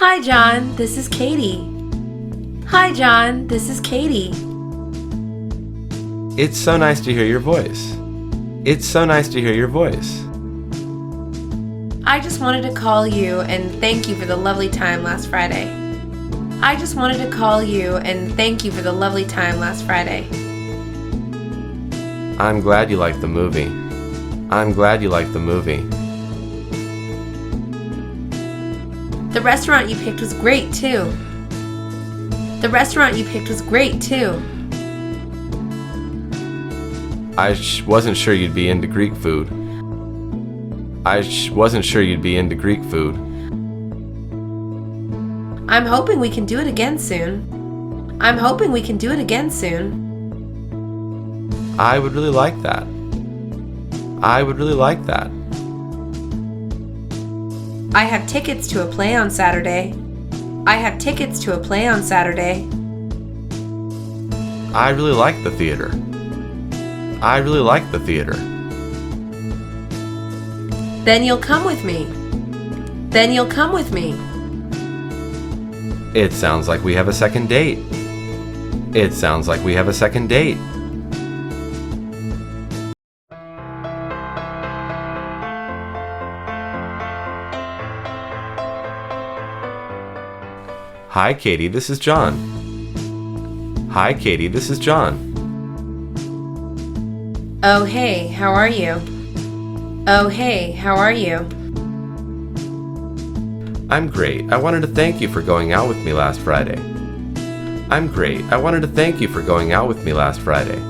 Hi, John. This is Katie. Hi, John. This is Katie. It's so nice to hear your voice. It's so nice to hear your voice. I just wanted to call you and thank you for the lovely time last Friday. I just wanted to call you and thank you for the lovely time last Friday. I'm glad you liked the movie. I'm glad you liked the movie. The restaurant you picked was great, too. The restaurant you picked was great, too. I wasn't sure you'd be into Greek food. I wasn't sure you'd be into Greek food. I'm hoping we can do it again soon. I'm hoping we can do it again soon. I would really like that. I would really like that. I have tickets to a play on Saturday. I have tickets to a play on Saturday. I really like the theater. I really like the theater. Then you'll come with me. Then you'll come with me. It sounds like we have a second date. It sounds like we have a second date. Hi, Katie, this is John. Hi, Katie, this is John. Oh, hey, how are you? Oh, hey, how are you? I'm great. I wanted to thank you for going out with me last Friday. I'm great. I wanted to thank you for going out with me last Friday.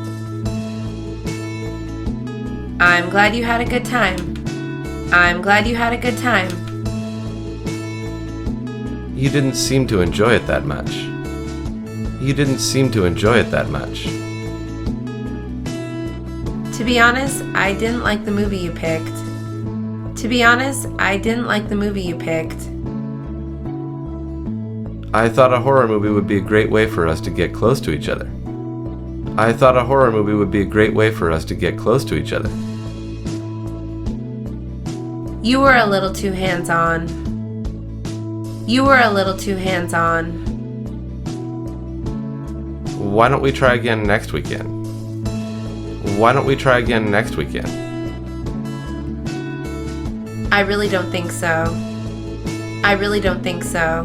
I'm glad you had a good time. I'm glad you had a good time. You didn't seem to enjoy it that much. You didn't seem to enjoy it that much. To be honest, I didn't like the movie you picked. To be honest, I didn't like the movie you picked. I thought a horror movie would be a great way for us to get close to each other. I thought a horror movie would be a great way for us to get close to each other. You were a little too hands-on. You were a little too hands-on. Why don't we try again next weekend? Why don't we try again next weekend? I really don't think so. I really don't think so.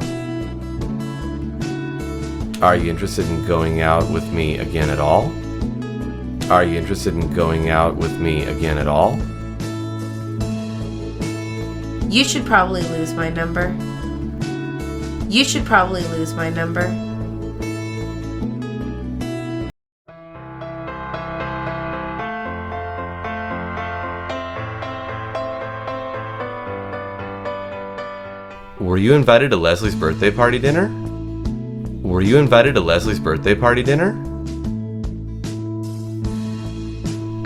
Are you interested in going out with me again at all? Are you interested in going out with me again at all? You should probably lose my number. You should probably lose my number. Were you invited to Leslie's birthday party dinner? Were you invited to Leslie's birthday party dinner?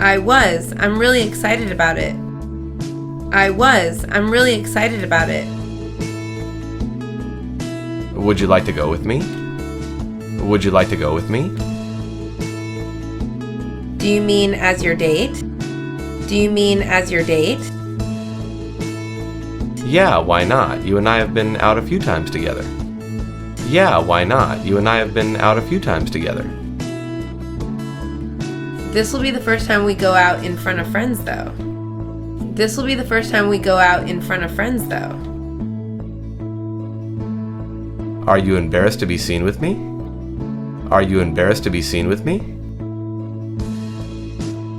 I was. I'm really excited about it. I was. I'm really excited about it. Would you like to go with me? Would you like to go with me? Do you mean as your date? Do you mean as your date? Yeah, why not? You and I have been out a few times together. Yeah, why not? You and I have been out a few times together. This will be the first time we go out in front of friends, though. This will be the first time we go out in front of friends, though. Are you embarrassed to be seen with me? Are you embarrassed to be seen with me?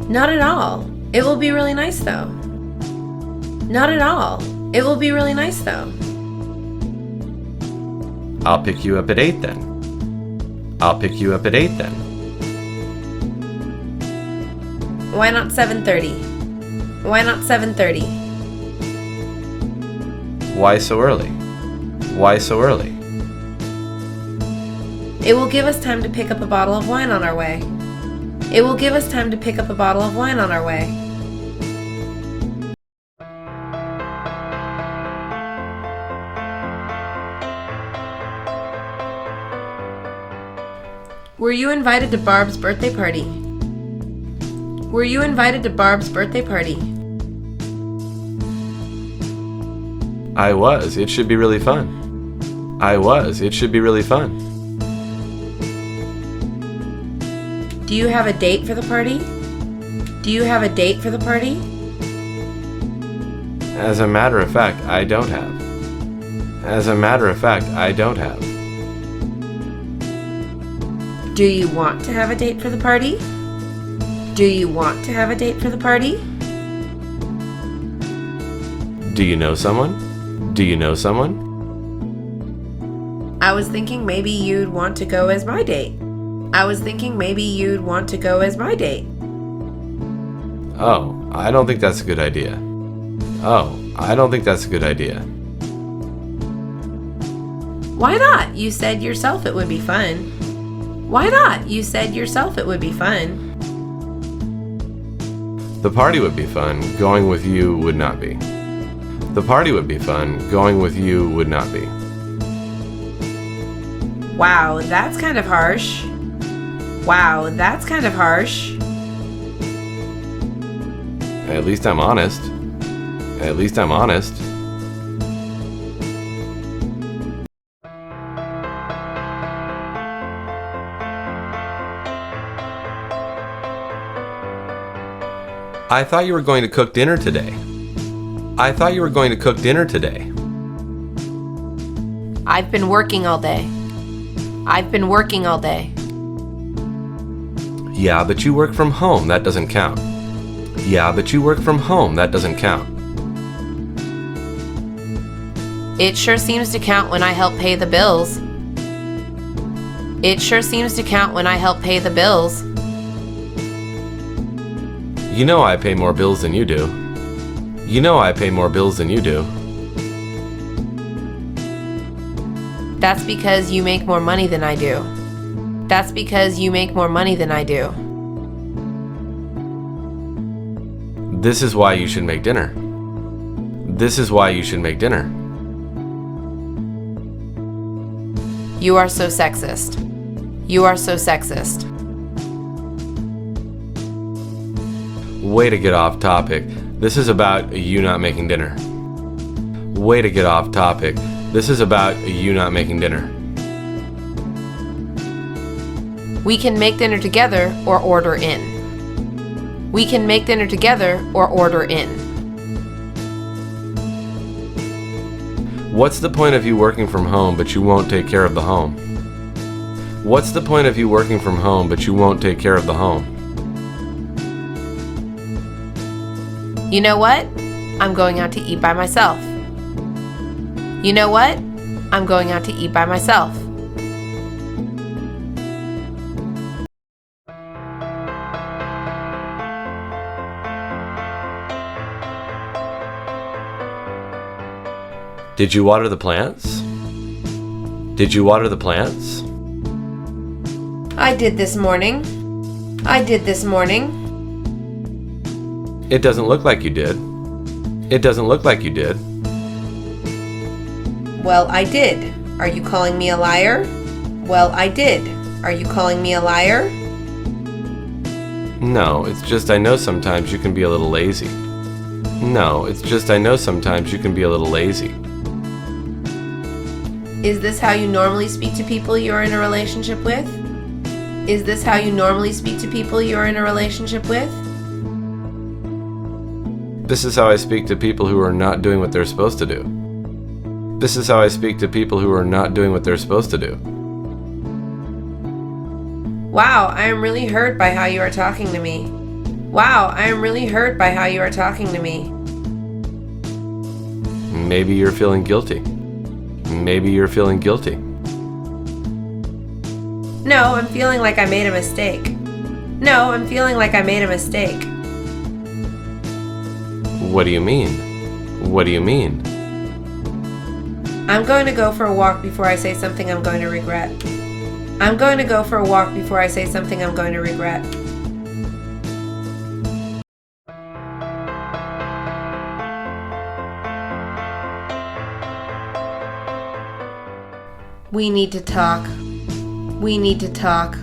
Not at all. It will be really nice, though. Not at all. It will be really nice, though. I'll pick you up at 8 then. I'll pick you up at 8 then. Why not 7:30? Why not 7:30? Why so early? Why so early? It will give us time to pick up a bottle of wine on our way. It will give us time to pick up a bottle of wine on our way. Were you invited to Barb's birthday party? Were you invited to Barb's birthday party? I was. It should be really fun. I was. It should be really fun. Do you have a date for the party? Do you have a date for the party? As a matter of fact, I don't have. As a matter of fact, I don't have. Do you want to have a date for the party? Do you want to have a date for the party? Do you know someone? Do you know someone? I was thinking maybe you'd want to go as my date. I was thinking maybe you'd want to go as my date. Oh, I don't think that's a good idea. Oh, I don't think that's a good idea. Why not? You said yourself it would be fun. Why not? You said yourself it would be fun. The party would be fun. Going with you would not be. The party would be fun. Going with you would not be. Wow, that's kind of harsh. Wow, that's kind of harsh. At least I'm honest. At least I'm honest. I thought you were going to cook dinner today. I thought you were going to cook dinner today. I've been working all day. I've been working all day. Yeah, but you work from home. That doesn't count. Yeah, but you work from home. That doesn't count. It sure seems to count when I help pay the bills. It sure seems to count when I help pay the bills. You know I pay more bills than you do. You know I pay more bills than you do. That's because you make more money than I do. That's because you make more money than I do. This is why you should make dinner. This is why you should make dinner. You are so sexist. You are so sexist. Way to get off topic. This is about you not making dinner. Way to get off topic. This is about you not making dinner. We can make dinner together or order in. We can make dinner together or order in. What's the point of you working from home but you won't take care of the home? What's the point of you working from home but you won't take care of the home? You know what? I'm going out to eat by myself. You know what? I'm going out to eat by myself. Did you water the plants? Did you water the plants? I did this morning. I did this morning. It doesn't look like you did. It doesn't look like you did. Well, I did. Are you calling me a liar? Well, I did. Are you calling me a liar? No, it's just I know sometimes you can be a little lazy. No, it's just I know sometimes you can be a little lazy. Is this how you normally speak to people you're in a relationship with? Is this how you normally speak to people you're in a relationship with? This is how I speak to people who are not doing what they're supposed to do. This is how I speak to people who are not doing what they're supposed to do. Wow, I am really hurt by how you are talking to me. Wow, I am really hurt by how you are talking to me. Maybe you're feeling guilty. Maybe you're feeling guilty. No, I'm feeling like I made a mistake. No, I'm feeling like I made a mistake. What do you mean? What do you mean? I'm going to go for a walk before I say something I'm going to regret. I'm going to go for a walk before I say something I'm going to regret. We need to talk. We need to talk.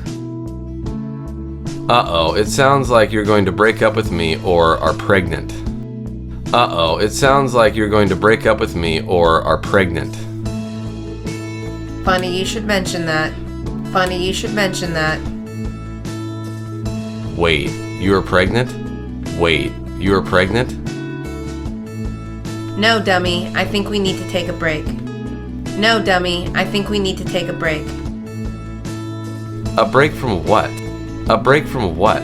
Uh-oh, it sounds like you're going to break up with me or are pregnant. Uh-oh, it sounds like you're going to break up with me or are pregnant. Funny you should mention that. Funny you should mention that. Wait, you're pregnant? Wait, you're pregnant? No, dummy, I think we need to take a break. No, dummy, I think we need to take a break. A break from what? A break from what?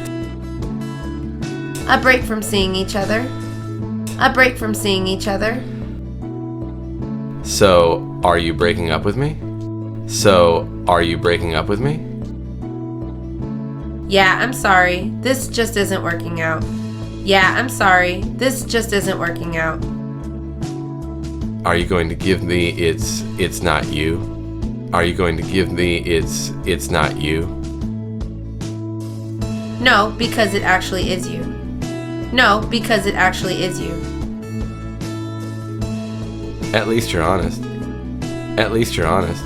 A break from seeing each other. A break from seeing each other. So, are you breaking up with me? So, are you breaking up with me? Yeah, I'm sorry. This just isn't working out. Yeah, I'm sorry. This just isn't working out. Are you going to give me it's not you? Are you going to give me it's not you? No, because it actually is you. No, because it actually is you. At least you're honest. At least you're honest.